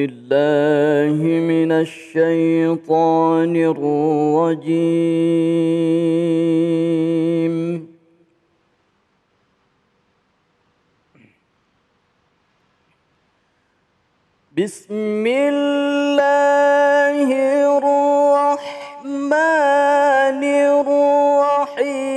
بالله من الشيطان الرجيم. بسم الله الرحمن الرحيم.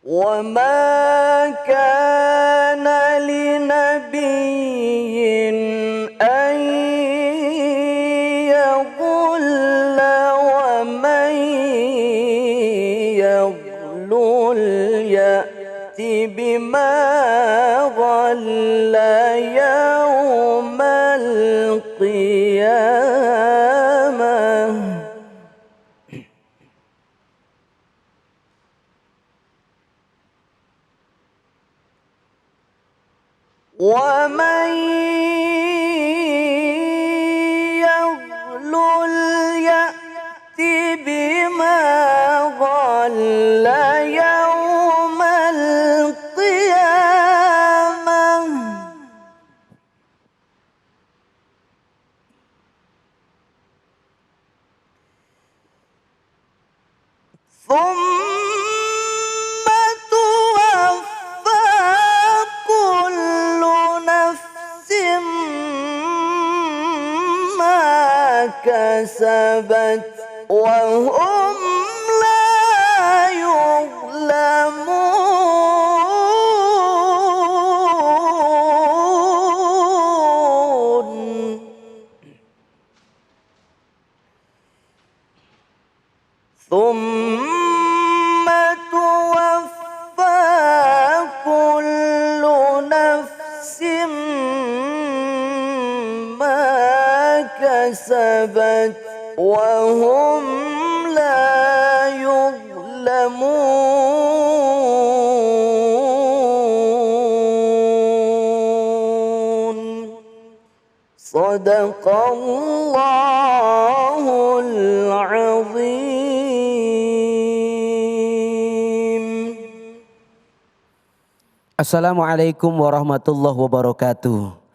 وما كان لنبي أن يضل ومن يضلل يأت بما ضل يوم القيامة. ومن يضلل يأت بما ضل يوم القيامة. ثم توفى كل نفس ما كسبت وهم لا يظلمون. ثم توفى كل نفس ما كسبت وهم لا يظلمون. صدق الله العظيم. Assalamualaikum warahmatullahi wabarakatuh.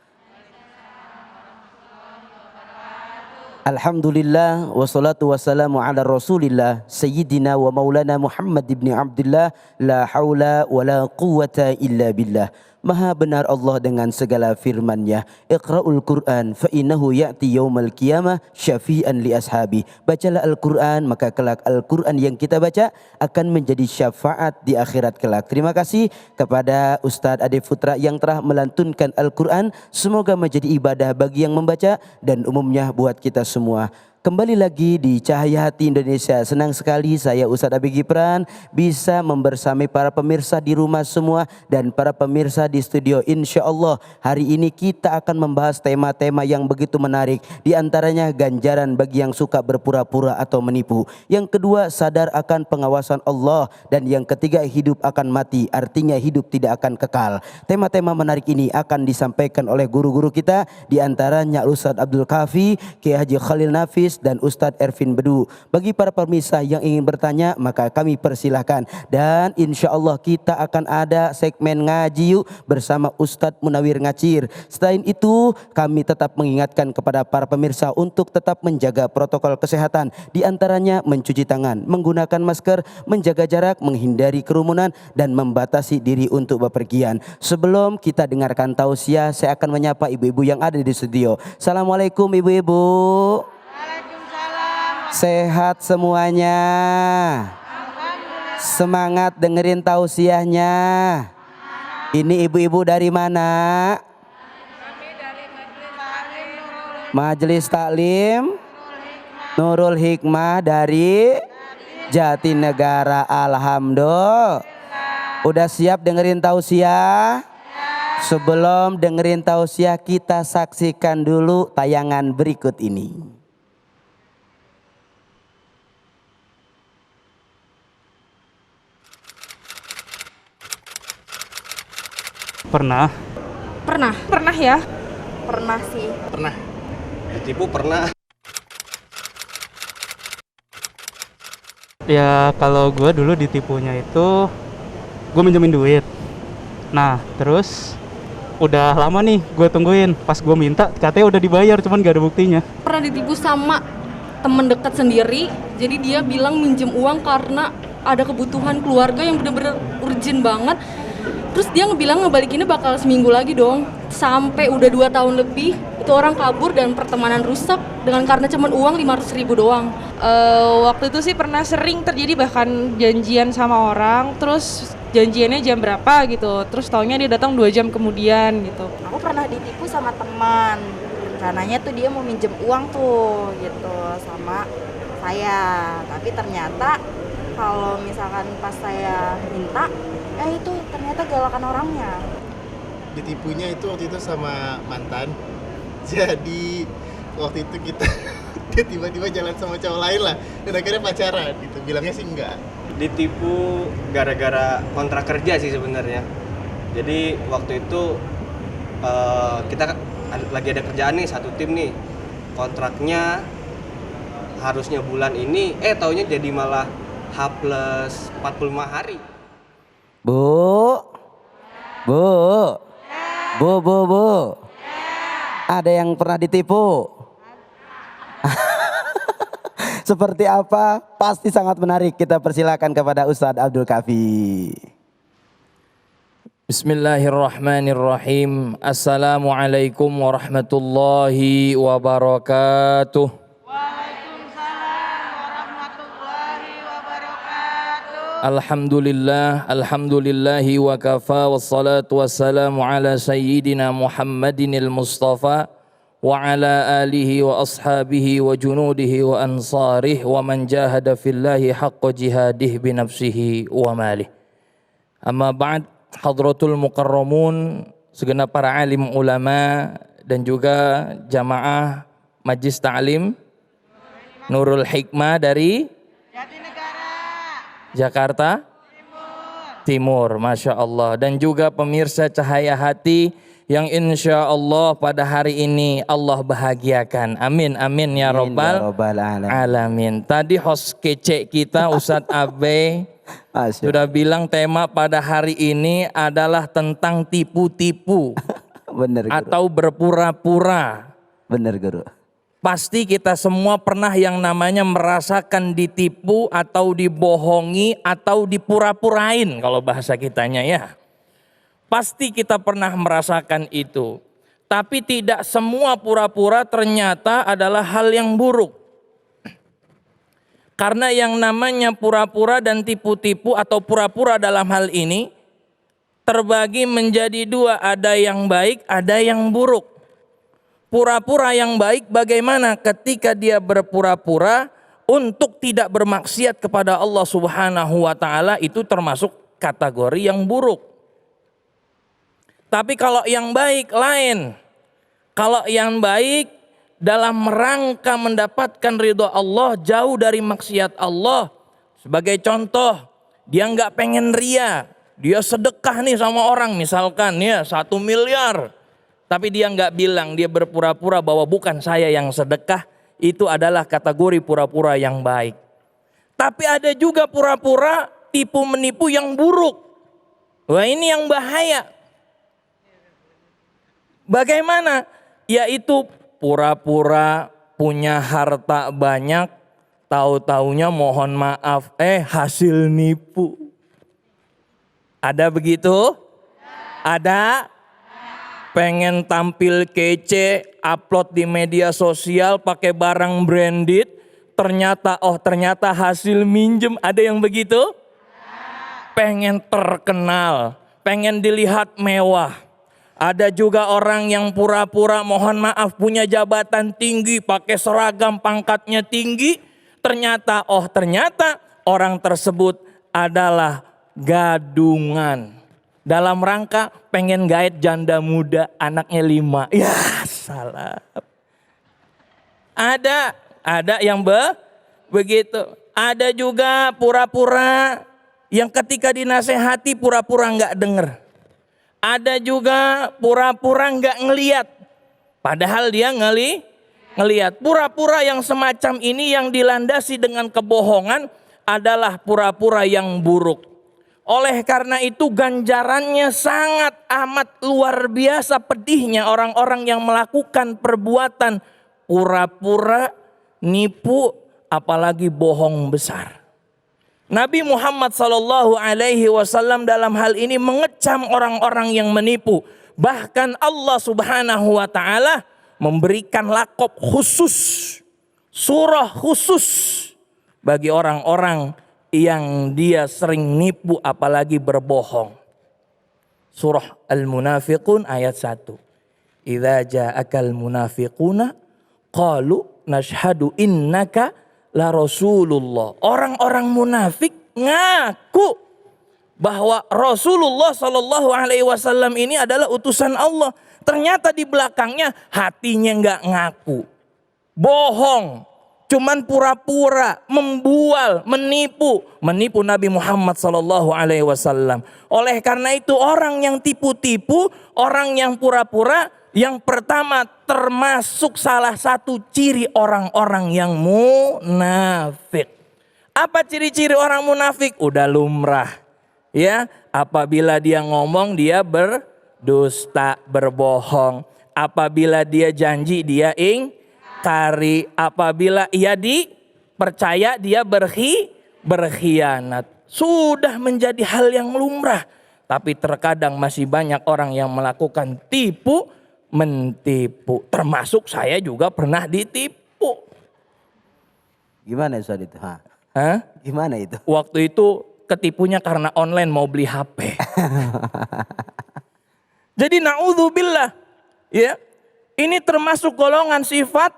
Alhamdulillah wassalatu wassalamu ala rasulillah sayyidina wa maulana Muhammad ibn Abdullah. La haula wa la quwata illa billah. Maha benar Allah dengan segala firman-Nya. Iqra'ul Qur'an fa innahu ya'ti yaumal qiyamah syafi'an li ashabi. Bacalah Al-Qur'an, maka kelak Al-Qur'an yang kita baca akan menjadi syafaat di akhirat kelak. Terima kasih kepada Ustadz Ade Putra yang telah melantunkan Al-Qur'an. Semoga menjadi ibadah bagi yang membaca dan umumnya buat kita semua. Kembali lagi di Cahaya Hati Indonesia. Senang sekali saya Ustadz Abi Gipran bisa membersamai para pemirsa di rumah semua dan para pemirsa di studio. Insya Allah hari ini kita akan membahas tema-tema yang begitu menarik. Di antaranya ganjaran bagi yang suka berpura-pura atau menipu. Yang kedua, sadar akan pengawasan Allah. Dan yang ketiga, hidup akan mati. Artinya hidup tidak akan kekal. Tema-tema menarik ini akan disampaikan oleh guru-guru kita. Di antaranya Ustadz Abdul Kafi, Kiai Haji Khalil Nafis, dan Ustadz Ervin Bedu. Bagi para pemirsa yang ingin bertanya, maka kami persilahkan. Dan insya Allah kita akan ada segmen ngaji yuk bersama Ustadz Munawir Ngacir. Selain itu, kami tetap mengingatkan kepada para pemirsa untuk tetap menjaga protokol kesehatan. Di antaranya mencuci tangan, menggunakan masker, menjaga jarak, menghindari kerumunan, dan membatasi diri untuk bepergian. Sebelum kita dengarkan tausiah, saya akan menyapa ibu-ibu yang ada di studio. Assalamualaikum ibu-ibu. Sehat semuanya. Semangat dengerin tausiahnya. Ini ibu-ibu dari mana? Kami dari Majelis Taklim Nurul Hikmah dari Jatinegara. Alhamdulillah. Udah siap dengerin tausiah? Sebelum dengerin tausiah, kita saksikan dulu tayangan berikut ini. Pernah Pernah ya? Pernah sih. Pernah Ditipu pernah. Ya kalau gue dulu ditipunya itu gue minjemin duit. Nah terus udah lama nih gue tungguin, pas gue minta katanya udah dibayar cuman gak ada buktinya. Pernah ditipu sama temen dekat sendiri, jadi dia bilang minjem uang karena ada kebutuhan keluarga yang bener-bener urgent banget. Terus dia bilang ngebalikinnya bakal seminggu lagi dong. Sampai udah 2 tahun lebih, itu orang kabur dan pertemanan rusak dengan karena cuman uang 500.000 doang. Waktu itu sih pernah sering terjadi, bahkan janjian sama orang, terus janjiannya jam berapa gitu, terus taunya dia datang 2 jam kemudian gitu. Aku pernah ditipu sama teman. Rencananya tuh dia mau minjem uang tuh gitu sama saya. Tapi ternyata kalau misalkan pas saya minta, itu ternyata galakan orangnya. Ditipunya itu waktu itu sama mantan. Jadi waktu itu kita dia tiba-tiba jalan sama cowok lain lah, dan akhirnya pacaran gitu. Bilangnya sih enggak. Ditipu gara-gara kontrak kerja sih sebenarnya. Jadi waktu itu kita lagi ada kerjaan nih, satu tim nih, kontraknya harusnya bulan ini, taunya jadi malah H+45 hari. Bu. Ada yang pernah ditipu? Seperti apa? Pasti sangat menarik. Kita persilakan kepada Ustadz Abdul Kafi. Bismillahirrahmanirrahim. Assalamualaikum warahmatullahi wabarakatuh. Alhamdulillahi wa kafa, wassalatu wassalamu ala sayyidina Muhammadinil Mustafa wa ala alihi wa ashabihi wa junudihi wa ansarih wa man jahada fillahi haqqa jihadih binafsihi wa malih. Amma ba'd, hadratul mukarramun, segenap para alim ulama dan juga jamaah Majlis Ta'lim Nurul Hikmah dari Jakarta Timur, Masya Allah. Dan juga pemirsa Cahaya Hati yang insya Allah pada hari ini Allah bahagiakan. Amin, amin ya Rabbal Alamin. Tadi host kece kita Ustadz Abe sudah bilang tema pada hari ini adalah tentang tipu-tipu. Bener, Guru. Atau berpura-pura. Bener, Guru. Pasti kita semua pernah yang namanya merasakan ditipu atau dibohongi atau dipura-purain kalau bahasa kitanya ya. Pasti kita pernah merasakan itu. Tapi tidak semua pura-pura ternyata adalah hal yang buruk. Karena yang namanya pura-pura dan tipu-tipu atau pura-pura dalam hal ini terbagi menjadi dua, ada yang baik, ada yang buruk. Pura-pura yang baik bagaimana? Ketika dia berpura-pura untuk tidak bermaksiat kepada Allah Subhanahu wa taala, itu termasuk kategori yang buruk. Tapi kalau yang baik lain. Kalau yang baik dalam rangka mendapatkan ridho Allah, jauh dari maksiat Allah. Sebagai contoh, dia nggak pengen ria, dia sedekah nih sama orang misalkan ya 1 miliar. Tapi dia nggak bilang, dia berpura-pura bahwa bukan saya yang sedekah, itu adalah kategori pura-pura yang baik. Tapi ada juga pura-pura tipu menipu yang buruk. Wah, ini yang bahaya. Bagaimana? Yaitu pura-pura punya harta banyak, tahu-taunya mohon maaf, hasil nipu. Ada begitu? Ada? Pengen tampil kece, upload di media sosial pakai barang branded, ternyata hasil minjem. Ada yang begitu? Pengen terkenal, pengen dilihat mewah. Ada juga orang yang pura-pura mohon maaf punya jabatan tinggi, pakai seragam pangkatnya tinggi, ternyata orang tersebut adalah gadungan. Dalam rangka pengen gaet janda muda, anaknya 5. Ya salah. Ada yang begitu. Ada juga pura-pura yang ketika dinasehati pura-pura nggak denger. Ada juga pura-pura nggak ngeliat. Padahal dia ngelihat. Pura-pura yang semacam ini yang dilandasi dengan kebohongan adalah pura-pura yang buruk. Oleh karena itu ganjarannya sangat amat luar biasa pedihnya orang-orang yang melakukan perbuatan pura-pura, nipu, apalagi bohong besar. Nabi Muhammad SAW dalam hal ini mengecam orang-orang yang menipu. Bahkan Allah Subhanahu wa Ta'ala memberikan lakop khusus, surah khusus bagi orang-orang yang dia sering nipu apalagi berbohong. Surah Al-Munafiqun ayat 1. Idza ja'akal munafiquna qalu nashhadu innaka la rasulullah. Orang-orang munafik ngaku bahwa Rasulullah Shallallahu Alaihi Wasallam ini adalah utusan Allah. Ternyata di belakangnya hatinya nggak ngaku, bohong, cuman pura-pura, membual, menipu Nabi Muhammad Shallallahu Alaihi Wasallam. Oleh karena itu orang yang tipu-tipu, orang yang pura-pura, yang pertama termasuk salah satu ciri orang-orang yang munafik. Apa ciri-ciri orang munafik? Udah lumrah. Ya, apabila dia ngomong dia berdusta, berbohong. Apabila dia janji dia ingkari. Apabila ia dipercaya dia berkhianat. Sudah menjadi hal yang lumrah. Tapi terkadang masih banyak orang yang melakukan tipu mentipu. Termasuk saya juga pernah ditipu. Gimana Ustaz itu? Hah? Gimana itu? Waktu itu ketipunya karena online mau beli HP. Jadi naudzubillah, ya. Ini termasuk golongan sifat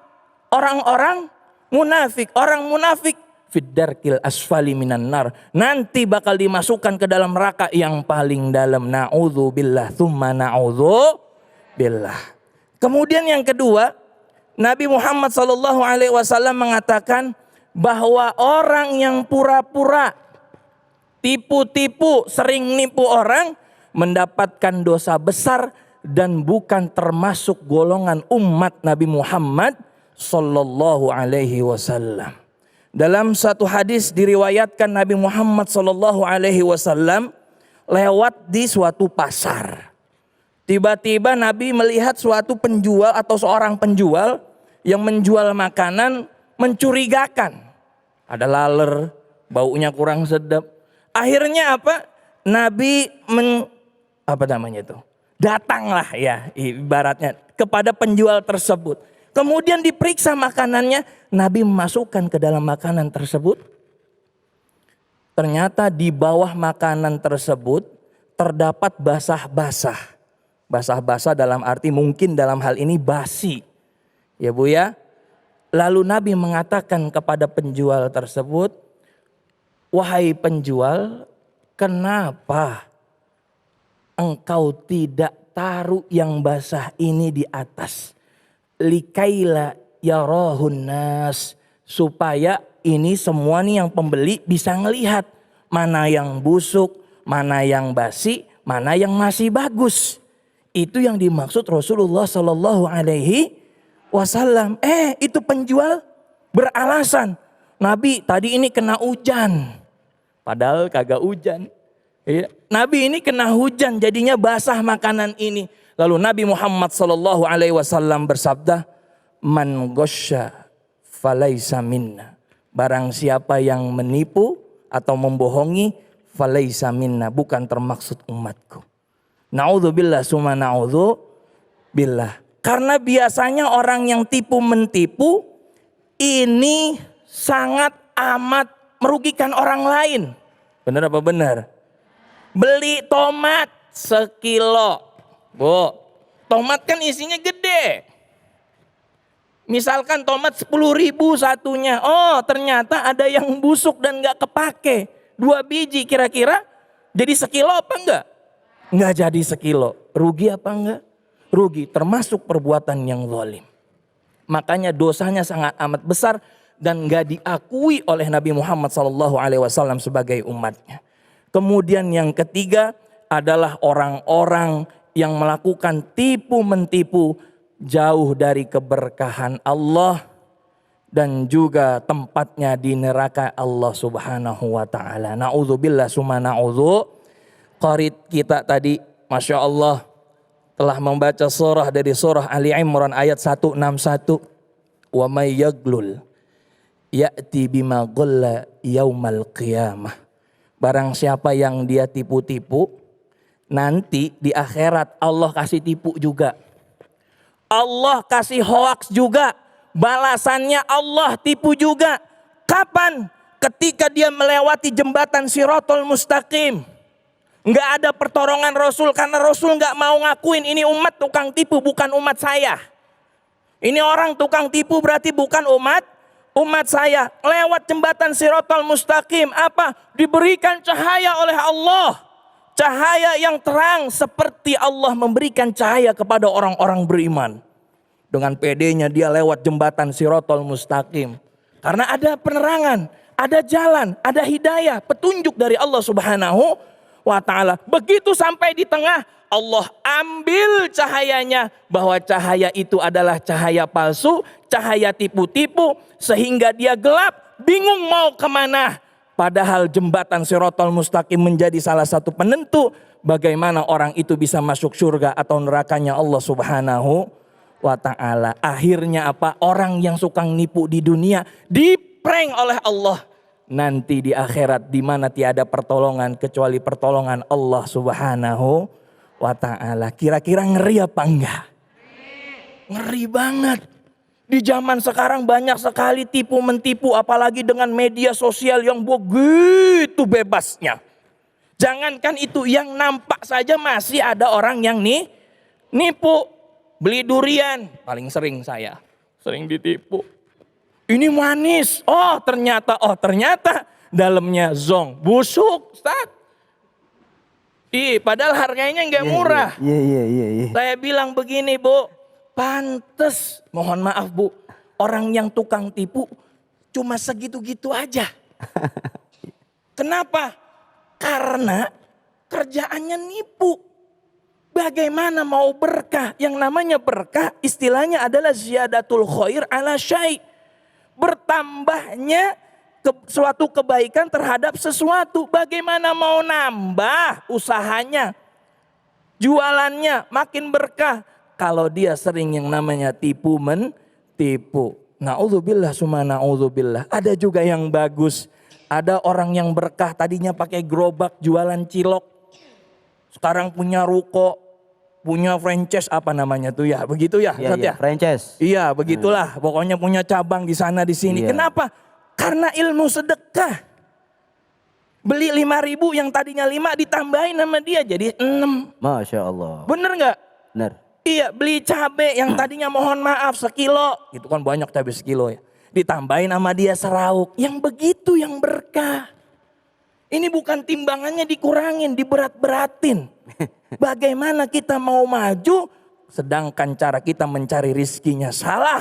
orang-orang munafik. Orang munafik fiddarkil asfali minan nar. Nanti bakal dimasukkan ke dalam neraka yang paling dalam. Naudzubillah, tsumma naudzubillah. Kemudian yang kedua, Nabi Muhammad SAW mengatakan bahwa orang yang pura-pura tipu-tipu, sering nipu orang, mendapatkan dosa besar dan bukan termasuk golongan umat Nabi Muhammad sallallahu alaihi wasallam. Dalam satu hadis diriwayatkan Nabi Muhammad sallallahu alaihi wasallam lewat di suatu pasar. Tiba-tiba Nabi melihat suatu penjual atau seorang penjual yang menjual makanan mencurigakan. Ada laler, baunya kurang sedap. Akhirnya apa? Nabi datanglah ya ibaratnya kepada penjual tersebut. Kemudian diperiksa makanannya, Nabi memasukkan ke dalam makanan tersebut. Ternyata di bawah makanan tersebut terdapat basah-basah. Basah-basah dalam arti mungkin dalam hal ini basi. Ya Bu ya. Lalu Nabi mengatakan kepada penjual tersebut, "Wahai penjual, kenapa engkau tidak taruh yang basah ini di atas? Likaila yarahun nas." Supaya ini semua nih yang pembeli bisa ngelihat mana yang busuk, mana yang basi, mana yang masih bagus. Itu yang dimaksud Rasulullah Sallallahu Alaihi Wasallam. Itu penjual beralasan, Nabi tadi ini kena hujan. Padahal kagak hujan. Nabi ini kena hujan jadinya basah makanan ini. Lalu Nabi Muhammad sallallahu alaihi wasallam bersabda, "Man ghasya falaisa minna." Barang siapa yang menipu atau membohongi, falaisa minna, bukan termaksud umatku. Naudzubillah summa naudzubillah. Karena biasanya orang yang tipu mentipu ini sangat amat merugikan orang lain. Benar apa benar? Beli tomat sekilo. Bu, tomat kan isinya gede. Misalkan tomat 10.000 satunya. Oh ternyata ada yang busuk dan gak kepake. 2 biji kira-kira jadi sekilo apa enggak? Enggak jadi sekilo. Rugi apa enggak? Rugi, termasuk perbuatan yang zalim. Makanya dosanya sangat amat besar dan gak diakui oleh Nabi Muhammad SAW sebagai umatnya. Kemudian yang ketiga adalah orang-orang yang melakukan tipu mentipu jauh dari keberkahan Allah, dan juga tempatnya di neraka Allah Subhanahu wa taala. Nauzubillah summa naudzu. Qarid kita tadi Masya Allah telah membaca surah dari surah Ali Imran ayat 161. Wa may yaglul ya'ti bima ghalla yaumal qiyamah. Barang siapa yang dia tipu-tipu, nanti di akhirat Allah kasih tipu juga. Allah kasih hoaks juga. Balasannya Allah tipu juga. Kapan? Ketika dia melewati jembatan Shirathul Mustaqim. Nggak ada pertolongan Rasul karena Rasul nggak mau ngakuin ini umat tukang tipu, bukan umat saya. Ini orang tukang tipu berarti bukan umat saya. Lewat jembatan Shirathul Mustaqim apa? Diberikan cahaya oleh Allah. Cahaya yang terang seperti Allah memberikan cahaya kepada orang-orang beriman. Dengan pedenya dia lewat jembatan Shirathul Mustaqim. Karena ada penerangan, ada jalan, ada hidayah, petunjuk dari Allah Subhanahu wa ta'ala. Begitu sampai di tengah, Allah ambil cahayanya, bahwa cahaya itu adalah cahaya palsu, cahaya tipu-tipu, sehingga dia gelap, bingung mau kemana. Padahal jembatan Shirathul Mustaqim menjadi salah satu penentu bagaimana orang itu bisa masuk surga atau nerakanya Allah Subhanahu wa ta'ala. Akhirnya apa? Orang yang suka nipu di dunia diprank oleh Allah. Nanti di akhirat di mana tiada pertolongan kecuali pertolongan Allah Subhanahu wa ta'ala. Kira-kira ngeri apa enggak? Ngeri banget. Di zaman sekarang banyak sekali tipu-mentipu, apalagi dengan media sosial yang begitu bebasnya. Jangankan itu, yang nampak saja masih ada orang yang nipu. Beli durian, paling sering saya, sering ditipu. Ini manis, oh ternyata dalamnya zong, busuk, Ustaz. Padahal harganya nggak murah. Iya. Saya bilang begini, Bu, pantes, mohon maaf Bu, orang yang tukang tipu cuma segitu-gitu aja. Kenapa? Karena kerjaannya nipu. Bagaimana mau berkah? Yang namanya berkah istilahnya adalah ziyadatul khair ala syai'. Bertambahnya suatu kebaikan terhadap sesuatu. Bagaimana mau nambah usahanya? Jualannya makin berkah. Kalau dia sering yang namanya tipu mentipu. Na'udzubillah summa na'udzubillah. Ada juga yang bagus. Ada orang yang berkah tadinya pakai gerobak jualan cilok. Sekarang punya ruko, punya franchise apa namanya tuh ya, begitu ya, Iya, franchise. Iya, begitulah. Pokoknya punya cabang di sana di sini. Iya. Kenapa? Karena ilmu sedekah. Beli 5.000 yang tadinya 5 ditambahin sama dia jadi 6. Masya Allah. Bener nggak? Bener. Iya, beli cabai yang tadinya mohon maaf sekilo, gitu kan banyak cabai sekilo ya. Ditambahin sama dia serauk. Yang begitu yang berkah. Ini bukan timbangannya dikurangin, diberat-beratin. Bagaimana kita mau maju sedangkan cara kita mencari rizkinya salah.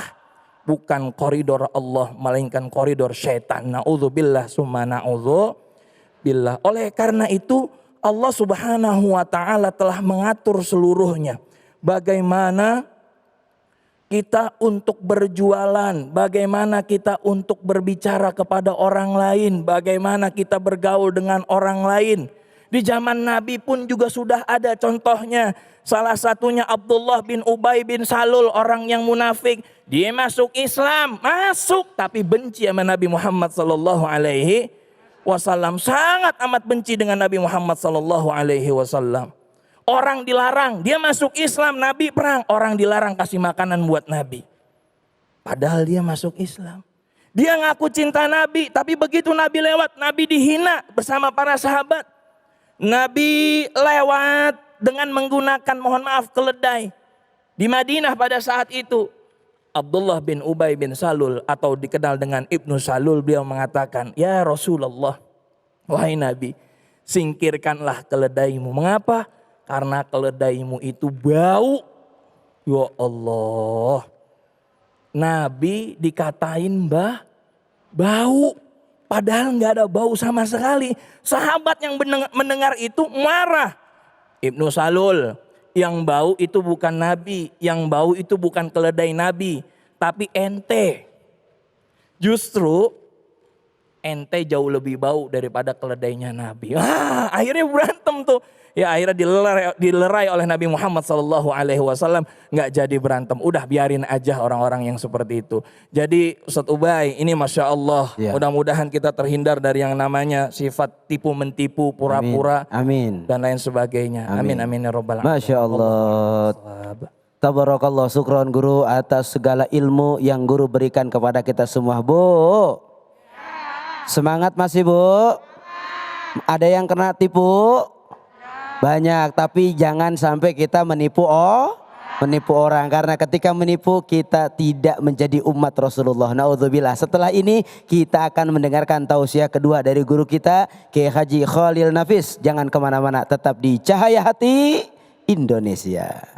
Bukan koridor Allah melainkan koridor syaitan. Na'udzubillah summa na'udzubillah. Oleh karena itu Allah Subhanahu wa ta'ala telah mengatur seluruhnya. Bagaimana kita untuk berjualan, bagaimana kita untuk berbicara kepada orang lain, bagaimana kita bergaul dengan orang lain. Di zaman Nabi pun juga sudah ada contohnya. Salah satunya Abdullah bin Ubay bin Salul, orang yang munafik. Dia masuk Islam, tapi benci sama Nabi Muhammad sallallahu alaihi wasallam. Sangat amat benci dengan Nabi Muhammad sallallahu alaihi wasallam. Orang dilarang, dia masuk Islam, Nabi perang. Orang dilarang kasih makanan buat Nabi. Padahal dia masuk Islam. Dia ngaku cinta Nabi, tapi begitu Nabi lewat, Nabi dihina bersama para sahabat. Nabi lewat dengan menggunakan mohon maaf keledai. Di Madinah pada saat itu Abdullah bin Ubay bin Salul atau dikenal dengan Ibnu Salul, beliau mengatakan, "Ya Rasulullah, wahai Nabi, singkirkanlah keledaimu." Mengapa? Karena keledaimu itu bau. Ya Allah. Nabi dikatain bau. Padahal nggak ada bau sama sekali. Sahabat yang mendengar itu marah. Ibnu Salul, Yang bau itu bukan Nabi, yang bau itu bukan keledai Nabi, tapi ente. Justru ente jauh lebih bau daripada keledainya Nabi. Akhirnya berantem tuh. Ya akhirnya dilerai oleh Nabi Muhammad SAW, nggak jadi berantem. Udah biarin aja orang-orang yang seperti itu. Jadi Ustadz Ubay, ini Masya Allah, Ya. mudah-mudahan kita terhindar dari yang namanya sifat tipu mentipu, pura-pura, Amin. dan lain sebagainya. Amin amin ya robbal alamin. Masya Allah. Tabarakallah, syukron guru atas segala ilmu yang guru berikan kepada kita semua. Bu, semangat masih Bu? Ada yang kena tipu? Banyak, tapi jangan sampai kita menipu orang, karena ketika menipu kita tidak menjadi umat Rasulullah. Naudzubillah. Setelah ini kita akan mendengarkan tausiah kedua dari guru kita Kiai Haji Khalil Nafis. Jangan kemana-mana, tetap di Cahaya Hati Indonesia.